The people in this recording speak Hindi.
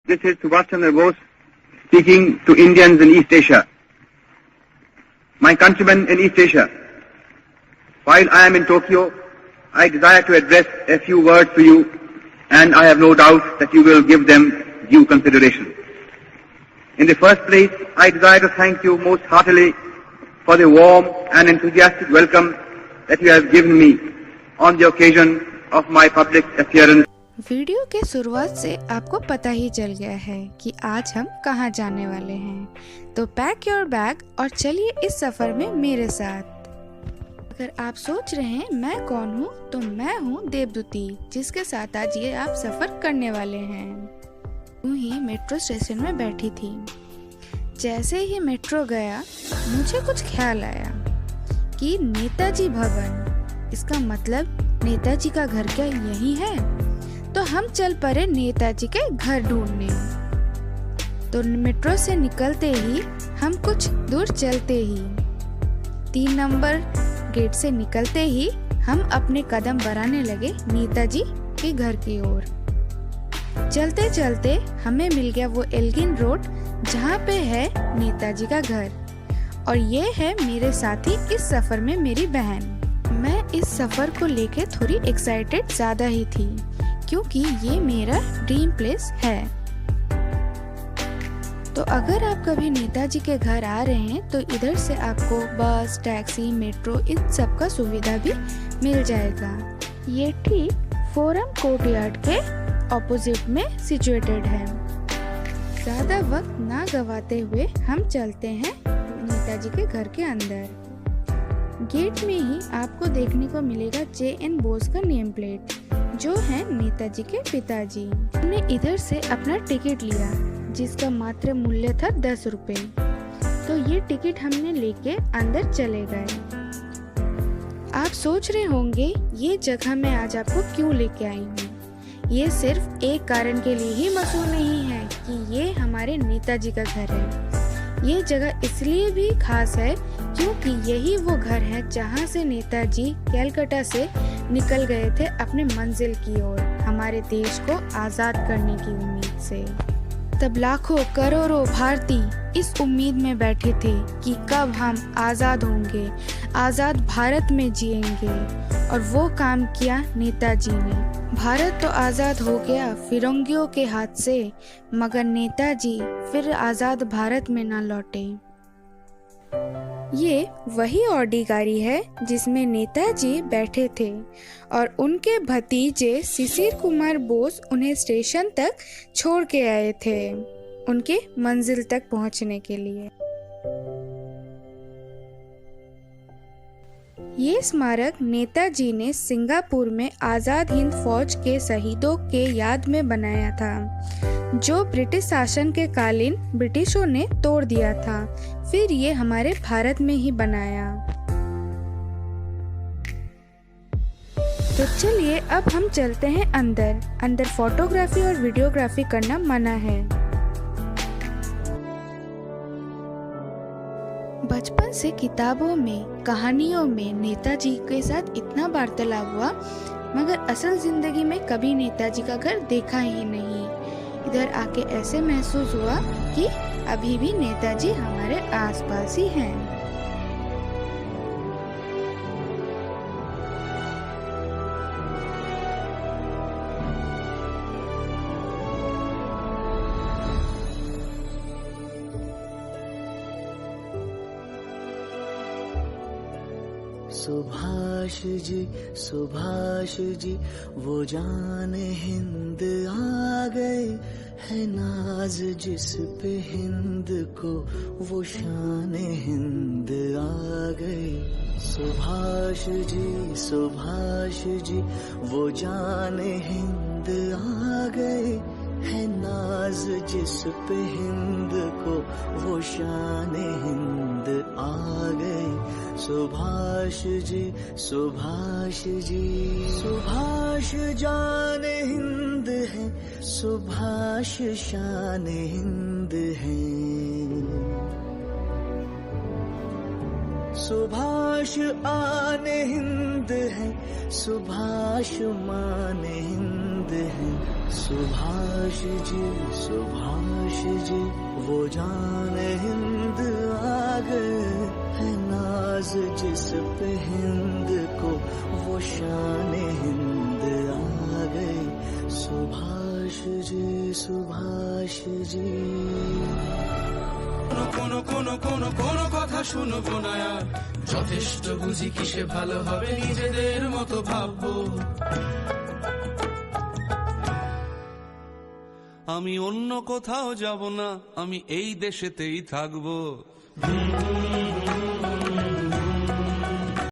This is Subhash Chandra Bose speaking to Indians in East Asia. My countrymen in East Asia, while I am in Tokyo, I desire to address a few words to you, and I have no doubt that you will give them due consideration. In the first place, I desire to thank you most heartily for the warm and enthusiastic welcome that you have given me on the occasion of my public appearance. Video के शुरुआत से आपको पता ही चल गया है कि आज हम कहाँ जाने वाले हैं, तो पैक योर बैग और चलिए इस सफर में मेरे साथ। अगर आप सोच रहे हैं मैं कौन हूँ, तो मैं हूँ देवदूती, जिसके साथ आज ये आप सफर करने वाले हैं। यूं ही मेट्रो स्टेशन में बैठी थी। जैसे ही मेट्रो गया, मुझे कुछ ख्याल आया कि नेताजी भवन, इसका मतलब नेताजी का घर क्या यही है? तो हम चल पड़े नेताजी के घर ढूंढने। तो मेट्रो से निकलते ही हम कुछ दूर चलते ही 3 नंबर गेट से निकलते ही हम अपने कदम बढ़ाने लगे नेताजी के घर की ओर। चलते चलते हमें मिल गया वो एल्गिन रोड, जहाँ पे है नेताजी का घर। और ये है मेरे साथी इस सफर में मेरी बहन। मैं इस सफर को लेके थोड़ी एक्साइटेड ज्यादा ही थी, क्योंकि ये मेरा ड्रीम प्लेस है। तो अगर आप कभी नेताजी के घर आ रहे हैं, तो इधर से आपको बस, टैक्सी, मेट्रो इन सब का सुविधा भी मिल जाएगा। ये ठीक फोरम कोर्टयार्ड के ऑपोजिट में सिचुएटेड है। ज्यादा वक्त ना गवाते हुए हम चलते हैं नेताजी के घर के अंदर। गेट में ही आपको देखने को मिलेगा J.N. बोस का नेम प्लेट, जो है नेताजी के पिताजी। हमने इधर से अपना टिकट लिया, जिसका मात्र मूल्य था 10 रुपए। तो ये टिकट हमने लेके अंदर चले गए। आप सोच रहे होंगे ये जगह मैं आज आपको क्यों लेके आई हूँ। ये सिर्फ एक कारण के लिए ही मशहूर नहीं है कि ये हमारे नेताजी का घर है। ये जगह इसलिए भी खास है क्योंकि यही वो घर है जहाँ से नेताजी कलकत्ता से निकल गए थे अपने मंजिल की ओर, हमारे देश को आजाद करने की उम्मीद से। तब लाखों करोड़ों भारतीय इस उम्मीद में बैठे थे कि कब हम आजाद होंगे, आजाद भारत में जिएंगे। और वो काम किया नेताजी ने। भारत तो आजाद हो गया फिरंगियों के हाथ से, मगर नेताजी फिर आजाद भारत में ना लौटे। ये वही ऑडी गाड़ी है जिसमें नेताजी बैठे थे और उनके भतीजे शिशिर कुमार बोस उन्हें स्टेशन तक छोड़ के आए थे, उनके मंजिल तक पहुंचने के लिए। ये स्मारक नेताजी ने सिंगापुर में आजाद हिंद फौज के शहीदों के याद में बनाया था, जो ब्रिटिश शासन के कालीन ब्रिटिशों ने तोड़ दिया था। फिर ये हमारे भारत में ही बनाया। तो चलिए अब हम चलते हैं अंदर। अंदर फोटोग्राफी और वीडियोग्राफी करना मना है। बचपन से किताबों में, कहानियों में नेताजी के साथ इतना वार्तालाप हुआ, मगर असल जिंदगी में कभी नेताजी का घर देखा ही नहीं। इधर आके ऐसे महसूस हुआ कि अभी भी नेताजी हमारे आसपास ही हैं। सुभाष जी वो जान हिंद आ गए, है नाज जिस पे हिंद को, वो शान हिंद आ गए। सुभाष जी वो जान हिंद आ गए, है नाज जिस पे हिंद को, वो शान हिंद आ गए। सुभाष जान हिंद है, सुभाष शान हिंद है। सुभाष आन हिंद है, सुभाष मान हिंद हिंद है सुभाष जी वो जान हिंद आ गए है नाज जिस पे हिंद को वो शान हिंद आ गए सुभाष जी কোনো কথা শুনবো না আর যথেষ্ট বুঝি কিসে ভালো হবে নিজেদের মতো ভাববো আমি অন্য কোথাও যাব না আমি এই দেশেতেই থাকবো